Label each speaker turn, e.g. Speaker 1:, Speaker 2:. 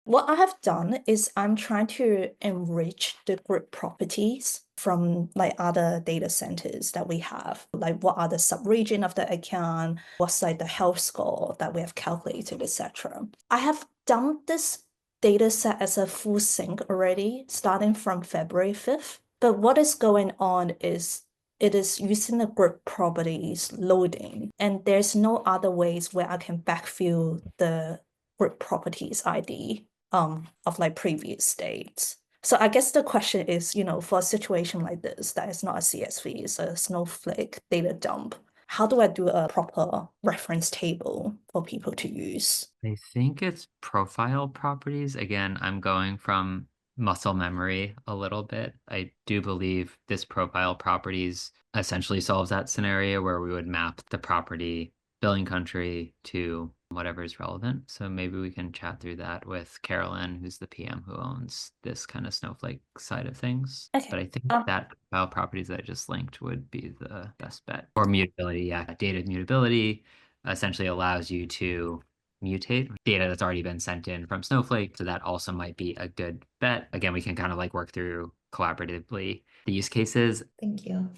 Speaker 1: What I have done is I'm trying to enrich the group properties from like other data centers that we have. Like what are the sub-region of the account, what's like the health score that we have calculated, etc. I have dumped this data set as a full sync already, starting from February 5th. But what is going on is it is using the group properties loading, and there's no other ways where I can backfill the group properties ID of like previous states. So I guess the question is, for a situation like this, that is not a CSV, it's a Snowflake data dump. How do I do a proper reference table for people to use?
Speaker 2: I think it's profile properties. Again, I'm going from muscle memory a little bit. I do believe this profile properties essentially solves that scenario where we would map the property billing country to whatever is relevant. So maybe we can chat through that with Carolyn, who's the PM who owns this kind of Snowflake side of things. But
Speaker 1: Okay.
Speaker 2: I think
Speaker 1: Um,
Speaker 2: that profile properties that I just linked would be the best bet. Or mutability, yeah. Data mutability essentially allows you to mutate data that's already been sent in from Snowflake. So that also might be a good bet. Again, we can kind of like work through collaboratively the use cases.
Speaker 1: thank you.